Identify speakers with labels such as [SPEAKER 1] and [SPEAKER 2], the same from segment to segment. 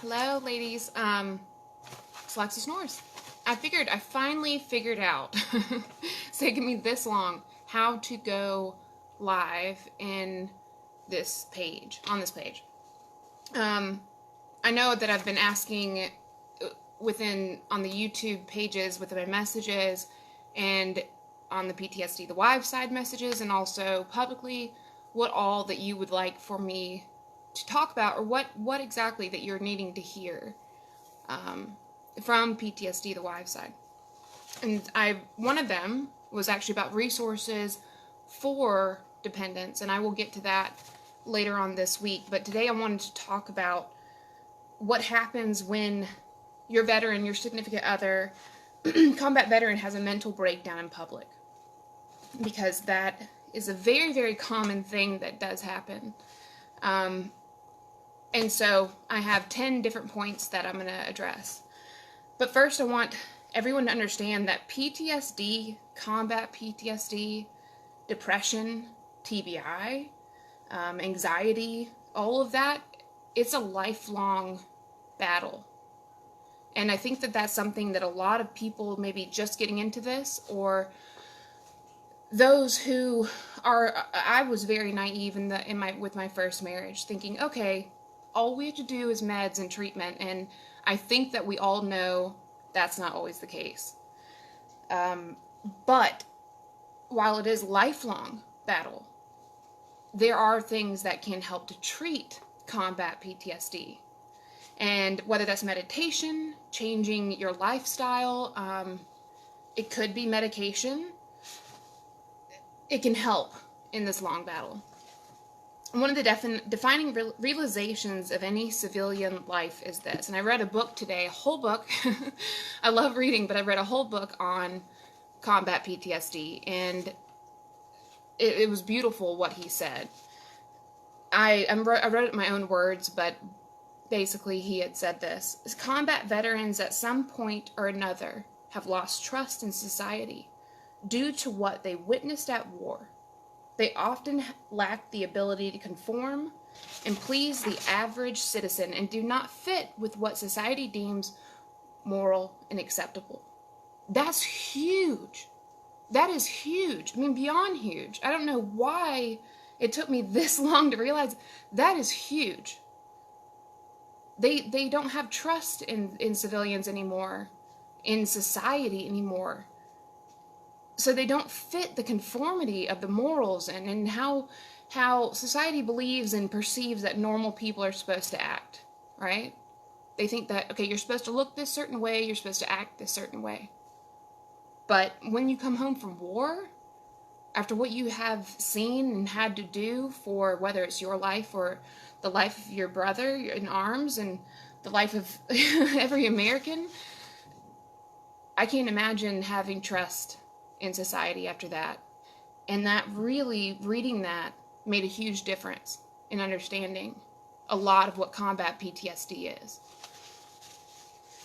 [SPEAKER 1] Hello, ladies. It's Lexi Snores. I finally figured out, it's taken me this long, how to go live in on this page. I know that I've been asking on the YouTube pages with my messages and on the PTSD the Wives side messages, and also publicly, what all that you would like for me to talk about, or what exactly that you're needing to hear from PTSD the Wives side. And one of them was actually about resources for dependents, and I will get to that later on this week. But today I wanted to talk about what happens when your veteran, your significant other, combat veteran, has a mental breakdown in public. Because that is a very, very common thing that does happen. And so I have 10 different points that I'm going to address. But first I want everyone to understand that PTSD, combat PTSD, depression, TBI, anxiety, all of that, it's a lifelong battle. And I think that that's something that a lot of people maybe just getting into this, or those who are, I was very naive with my first marriage, thinking, okay, all we have to do is meds and treatment, and I think that we all know that's not always the case. But while it is lifelong battle, there are things that can help to treat combat PTSD. And whether that's meditation, changing your lifestyle, it could be medication, it can help in this long battle. One of the defining realizations of any civilian life is this. And I read a book today, a whole book. I love reading, but I read a whole book on combat PTSD. And it was beautiful what he said. I read it in my own words, but basically he had said this. Combat veterans at some point or another have lost trust in society due to what they witnessed at war. They often lack the ability to conform and please the average citizen and do not fit with what society deems moral and acceptable. That's huge. That is huge. I mean, beyond huge. I don't know why it took me this long to realize that is huge. They don't have trust in civilians anymore, in society anymore. So they don't fit the conformity of the morals and how society believes and perceives that normal people are supposed to act, right? They think that, okay, you're supposed to look this certain way, you're supposed to act this certain way. But when you come home from war, after what you have seen and had to do for whether it's your life or the life of your brother in arms and the life of every American, I can't imagine having trust in society after that. And that really, reading that, made a huge difference in understanding a lot of what combat PTSD is.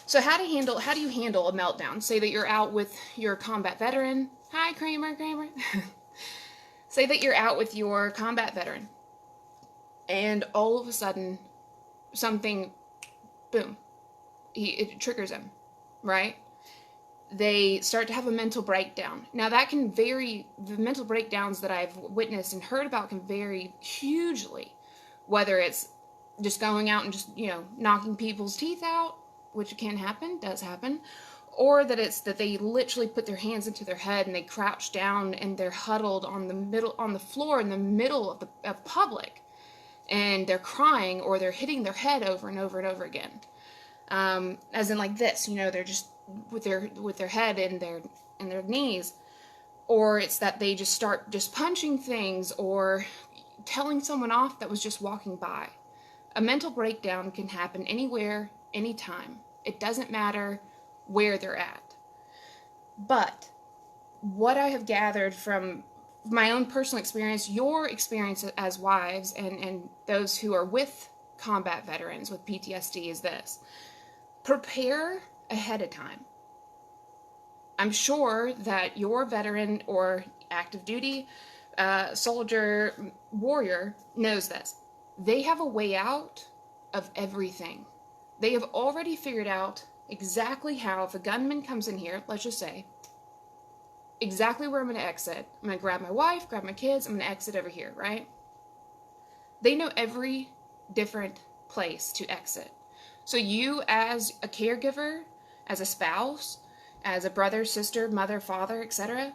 [SPEAKER 1] So how do you handle a meltdown? Say that you're out with your combat veteran. Hi, Kramer. Say that you're out with your combat veteran, and all of a sudden, something, boom, it triggers him, right? They start to have a mental breakdown. Now that can vary, the mental breakdowns that I've witnessed and heard about can vary hugely, whether it's just going out and just, knocking people's teeth out, which can happen, does happen, or that it's that they literally put their hands into their head and they crouch down and they're huddled on the floor in the middle of public, and they're crying, or they're hitting their head over and over and over again. As in like this, they're just with their head in their knees, or it's that they just start just punching things or telling someone off that was just walking by. A mental breakdown can happen anywhere, anytime. It doesn't matter where they're at. But what I have gathered from my own personal experience, your experience as wives, and those who are with combat veterans with PTSD is this: prepare ahead of time. I'm sure that your veteran or active duty soldier, warrior knows this. They have a way out of everything. They have already figured out exactly how, if a gunman comes in here, let's just say, exactly where I'm going to exit. I'm going to grab my wife, grab my kids, I'm going to exit over here, right? They know every different place to exit. So you, as a caregiver, as a spouse, as a brother, sister, mother, father, etc.,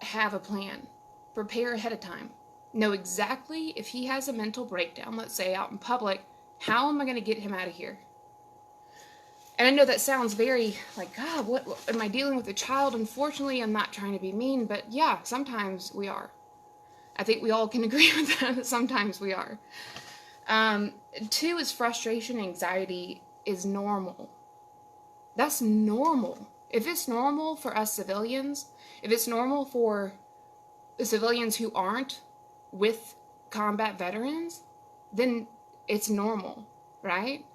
[SPEAKER 1] have a plan. Prepare ahead of time. Know exactly if he has a mental breakdown, let's say out in public, how am I going to get him out of here? And I know that sounds very like, God, what am I dealing with a child? Unfortunately, I'm not trying to be mean, but yeah, sometimes we are. I think we all can agree with that sometimes we are. 2 is frustration and anxiety is normal. That's normal. If it's normal for us civilians, if it's normal for the civilians who aren't with combat veterans, then it's normal, right?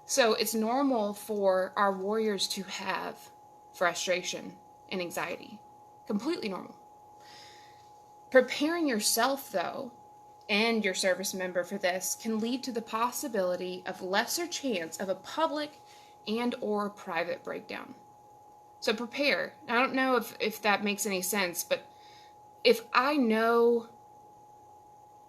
[SPEAKER 1] So it's normal for our warriors to have frustration and anxiety. Completely normal. Preparing yourself, though, and your service member for this can lead to the possibility of lesser chance of a public and or private breakdown. So prepare. I don't know if that makes any sense, but if I know,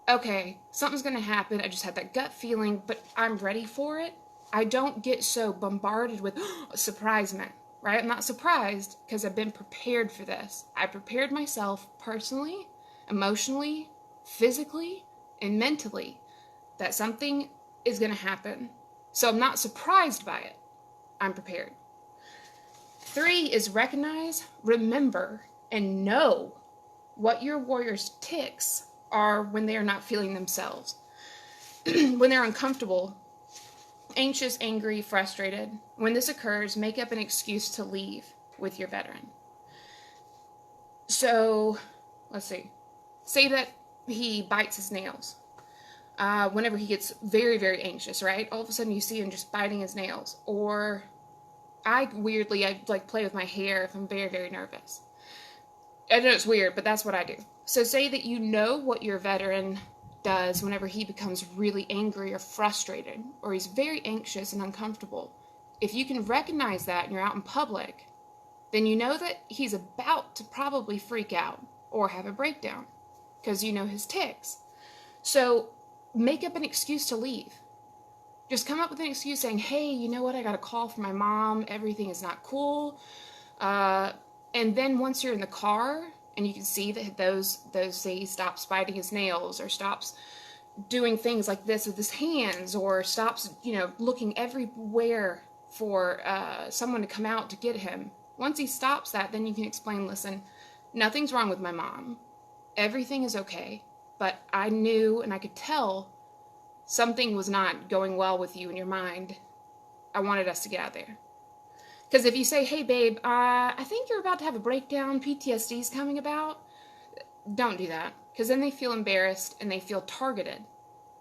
[SPEAKER 1] okay, something's going to happen, I just had that gut feeling, but I'm ready for it, I don't get so bombarded with surprisement, right? I'm not surprised because I've been prepared for this. I prepared myself personally, emotionally, physically, and mentally that something is going to happen. So I'm not surprised by it. I'm prepared. 3 is recognize, remember, and know what your warrior's tics are when they are not feeling themselves. When they're uncomfortable, anxious, angry, frustrated. When this occurs, make up an excuse to leave with your veteran. So, let's see. Say that he bites his nails. Whenever he gets very, very anxious, right? All of a sudden you see him just biting his nails. Or I like play with my hair if I'm very, very nervous. I know it's weird, but that's what I do. So say that you know what your veteran does whenever he becomes really angry or frustrated, or he's very anxious and uncomfortable. If you can recognize that and you're out in public, then you know that he's about to probably freak out or have a breakdown because you know his tics. So make up an excuse to leave. Just come up with an excuse saying, hey, you know what? I got a call from my mom. Everything is not cool. And then once you're in the car and you can see that those say he stops biting his nails or stops doing things like this with his hands or stops, looking everywhere for someone to come out to get him. Once he stops that, then you can explain, listen, nothing's wrong with my mom. Everything is okay. But I knew and I could tell something was not going well with you in your mind. I wanted us to get out there. Because if you say, hey, babe, I think you're about to have a breakdown, PTSD's coming about, don't do that. Because then they feel embarrassed and they feel targeted.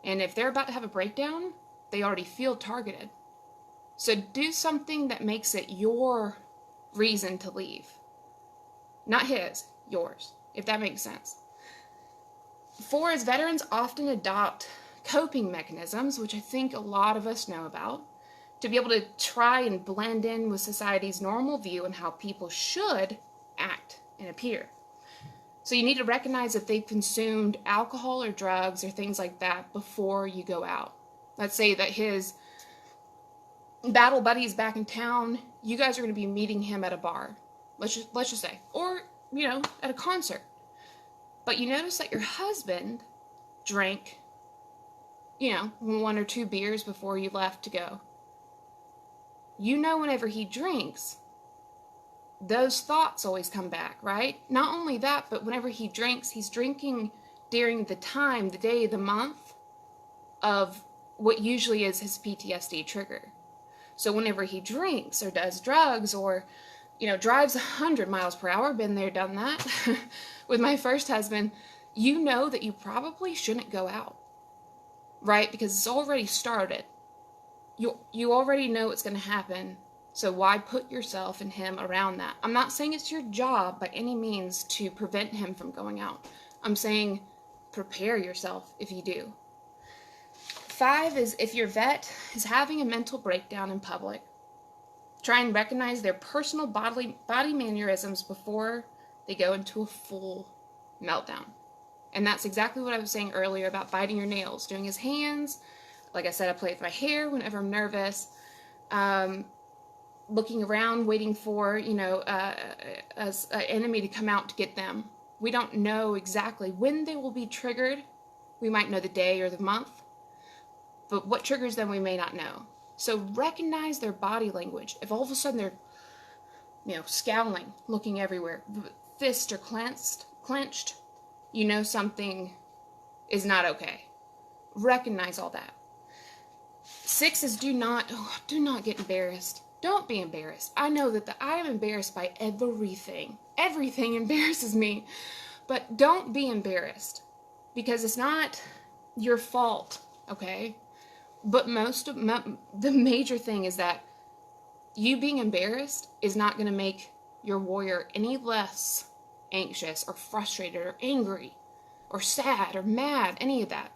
[SPEAKER 1] And if they're about to have a breakdown, they already feel targeted. So do something that makes it your reason to leave. Not his, yours, if that makes sense. 4 is veterans often adopt coping mechanisms, which I think a lot of us know about, to be able to try and blend in with society's normal view on how people should act and appear. So you need to recognize if they've consumed alcohol or drugs or things like that before you go out. Let's say that his battle buddy is back in town. You guys are going to be meeting him at a bar. Let's just say. Or, at a concert. But you notice that your husband drank, 1 or 2 beers before you left to go. Whenever he drinks, those thoughts always come back, right? Not only that, but whenever he drinks, he's drinking during the time, the day, the month of what usually is his PTSD trigger. So whenever he drinks or does drugs or, drives 100 miles per hour, been there, done that, with my first husband, you know that you probably shouldn't go out, right? Because it's already started. You already know what's going to happen, so why put yourself and him around that? I'm not saying it's your job by any means to prevent him from going out. I'm saying prepare yourself if you do. 5 is if your vet is having a mental breakdown in public, try and recognize their personal body mannerisms before they go into a full meltdown. And that's exactly what I was saying earlier about biting your nails, doing his hands. Like I said, I play with my hair whenever I'm nervous. Looking around, waiting for, an enemy to come out to get them. We don't know exactly when they will be triggered. We might know the day or the month, but what triggers them we may not know. So recognize their body language. If all of a sudden they're, scowling, looking everywhere, fists are clenched, you know something is not okay. Recognize all that. 6 is do not get embarrassed. Don't be embarrassed. I know that I am embarrassed by everything. Everything embarrasses me. But don't be embarrassed, because it's not your fault, okay? But the major thing is that you being embarrassed is not going to make your warrior any less anxious or frustrated or angry or sad or mad, any of that.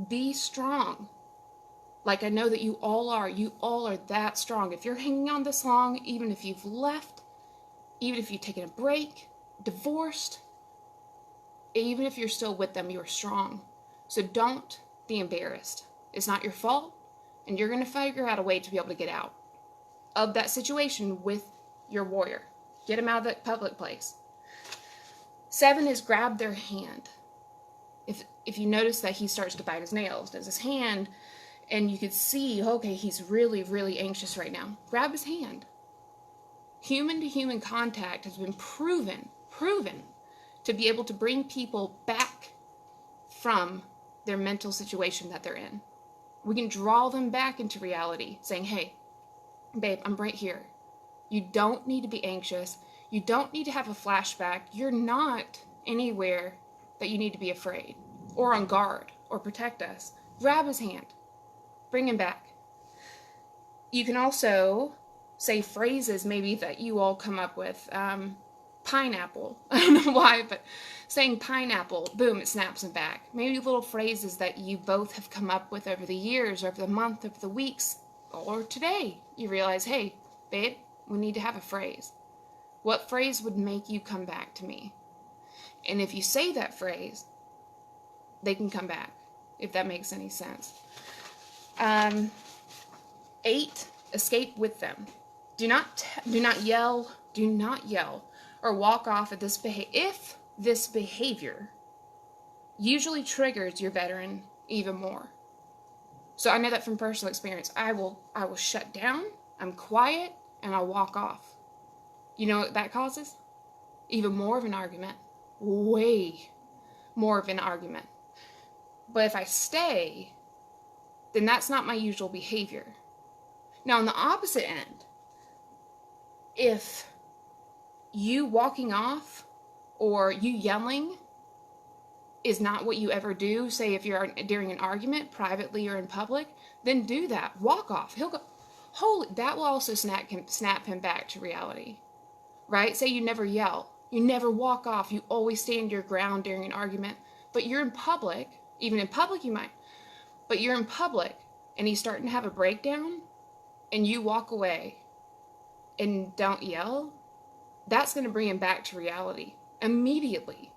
[SPEAKER 1] Be strong. Like I know that you all are. You all are that strong. If you're hanging on this long, even if you've left, even if you've taken a break, divorced, even if you're still with them, you're strong. So don't be embarrassed. It's not your fault, and you're going to figure out a way to be able to get out of that situation with your warrior. Get him out of that public place. 7 is grab their hand. If you notice that he starts to bite his nails, does his hand, and you could see, okay, he's really, really anxious right now, grab his hand. Human-to-human contact has been proven to be able to bring people back from their mental situation that they're in. We can draw them back into reality, saying, hey, babe, I'm right here. You don't need to be anxious. You don't need to have a flashback. You're not anywhere that you need to be afraid or on guard or protect us. Grab his hand. Bring him back. You can also say phrases maybe that you all come up with. Pineapple. I don't know why, but saying pineapple, boom, it snaps him back. Maybe little phrases that you both have come up with over the years, over the month, over the weeks, or today. You realize, hey, babe, we need to have a phrase. What phrase would make you come back to me? And if you say that phrase, they can come back, if that makes any sense. 8, escape with them. Do not yell, or walk off at this behavior. If this behavior usually triggers your veteran even more. So I know that from personal experience. I will shut down, I'm quiet, and I'll walk off. You know what that causes? Even more of an argument. Way more of an argument. But if I stay, then that's not my usual behavior. Now, on the opposite end, if you walking off or you yelling is not what you ever do, say if you're during an argument, privately or in public, then do that. Walk off. He'll go, holy, that will also snap him back to reality, right? Say you never yell. You never walk off. You always stand your ground during an argument. But you're in public, even in public you might, but you're in public and he's starting to have a breakdown and you walk away and don't yell, that's going to bring him back to reality immediately,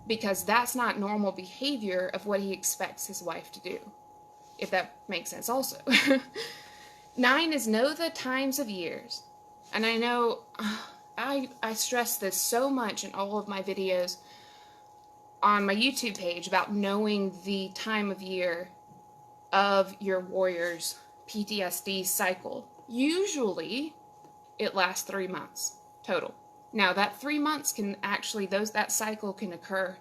[SPEAKER 1] because that's not normal behavior of what he expects his wife to do, if that makes sense also. 9 is know the times of years. And I know I stress this so much in all of my videos on my YouTube page about knowing the time of year of your warrior's PTSD cycle. Usually it lasts 3 months total. Now that 3 months can actually, that cycle can occur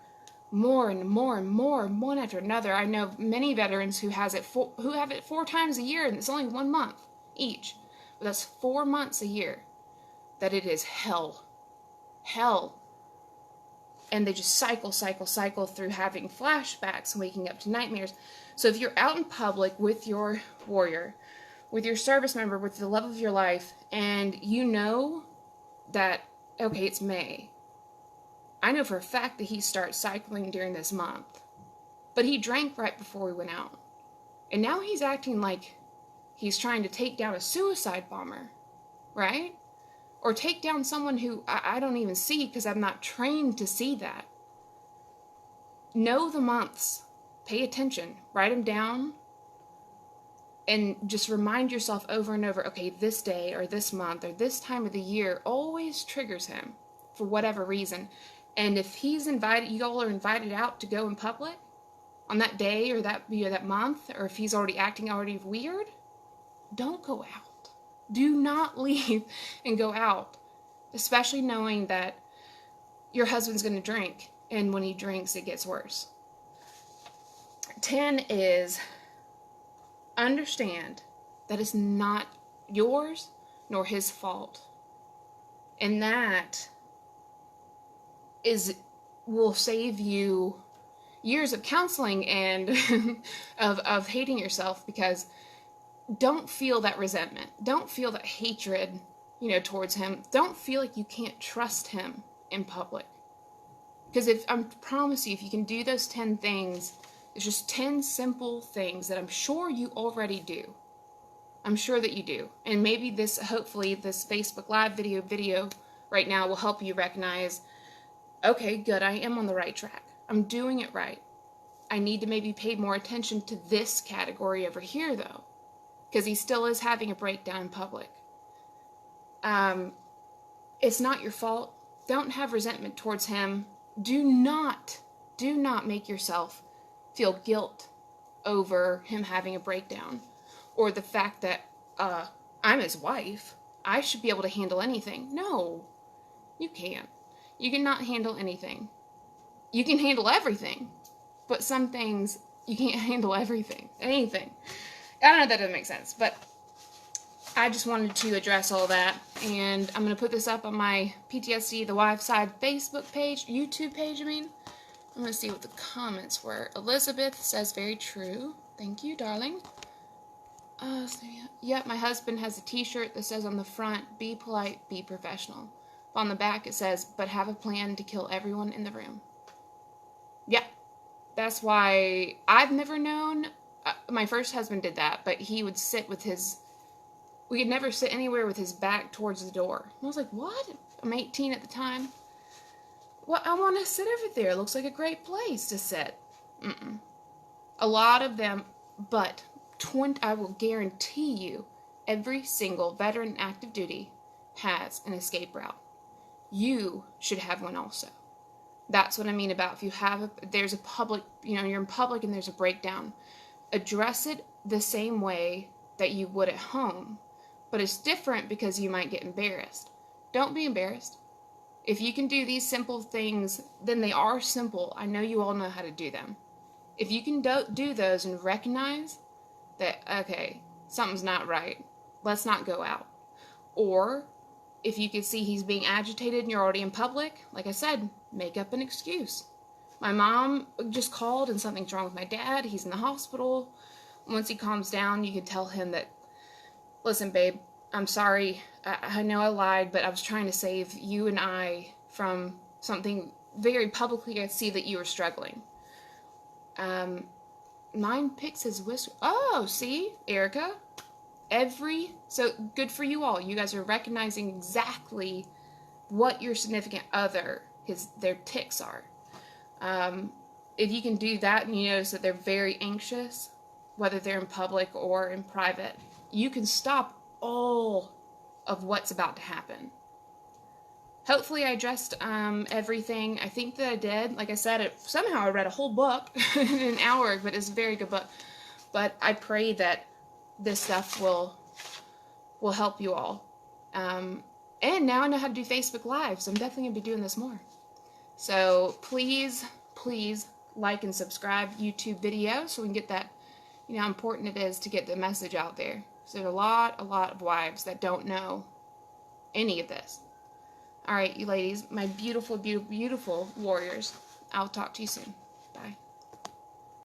[SPEAKER 1] more and more and more, one after another. I know many veterans who have it 4 times a year, and it's only 1 month each. But that's 4 months a year that it is hell. And they just cycle through having flashbacks and waking up to nightmares. So if you're out in public with your warrior, with your service member, with the love of your life, and you know that, okay, it's May. I know for a fact that he starts cycling during this month. But he drank right before we went out. And now he's acting like he's trying to take down a suicide bomber, right? Or take down someone who I don't even see because I'm not trained to see that. Know the months. Pay attention. Write them down. And just remind yourself over and over, okay, this day or this month or this time of the year always triggers him for whatever reason. And if he's invited, you all are invited out to go in public on that day or that month, or if he's already acting already weird, don't go out. Do not leave and go out, especially knowing that your husband's going to drink, and when he drinks, it gets worse. 10 is understand that it's not yours nor his fault, and that will save you years of counseling and of hating yourself, because don't feel that resentment. Don't feel that hatred, towards him. Don't feel like you can't trust him in public. Because I promise you, if you can do those 10 things, it's just 10 simple things that I'm sure you already do. I'm sure that you do. And maybe hopefully this Facebook Live video right now will help you recognize, okay, good, I am on the right track. I'm doing it right. I need to maybe pay more attention to this category over here, though, because he still is having a breakdown in public. It's not your fault. Don't have resentment towards him. Do not make yourself feel guilt over him having a breakdown, or the fact that I'm his wife. I should be able to handle anything. No, you can't. You cannot handle anything. You can handle everything, but some things you can't handle everything. Anything. I don't know if that doesn't make sense, but I just wanted to address all that, and I'm going to put this up on my PTSD, the Wife Side Facebook page, YouTube page, I'm going to see what the comments were. Elizabeth says, very true. Thank you, darling. Yep, my husband has a t-shirt that says on the front, be polite, be professional. On the back it says, but have a plan to kill everyone in the room. Yeah, that's why I've never known. My first husband did that, but he would sit with we could never sit anywhere with his back towards the door. And I was like, what? I'm 18 at the time. Well, I want to sit over there. It looks like a great place to sit. A lot of them, but I will guarantee you, every single veteran active duty has an escape route. You should have one also. That's what I mean about if there's a public, you're in public and there's a breakdown, address it the same way that you would at home, but it's different because you might get embarrassed. Don't be embarrassed. If you can do these simple things, then they are simple. I know you all know how to do them. If you can do those and recognize that, okay, something's not right, let's not go out. Or if you can see he's being agitated and you're already in public, like I said, make up an excuse. My mom just called and something's wrong with my dad. He's in the hospital. Once he calms down, you can tell him that, listen, babe, I'm sorry. I know I lied, but I was trying to save you and I from something very publicly. I see that you were struggling. Mine picks his whistle. Oh, see, Erica? So good for you all. You guys are recognizing exactly what your significant other, their tics are. If you can do that and you notice that they're very anxious, whether they're in public or in private, you can stop all of what's about to happen. Hopefully I addressed everything. I think that I did. Like I said, somehow I read a whole book in an hour, but it's a very good book. But I pray that this stuff will help you all. And now I know how to do Facebook Live, so I'm definitely going to be doing this more. So please like and subscribe YouTube videos so we can get that, how important it is to get the message out there. So there's a lot of wives that don't know any of this. All right, you ladies, my beautiful, beautiful, beautiful warriors. I'll talk to you soon. Bye.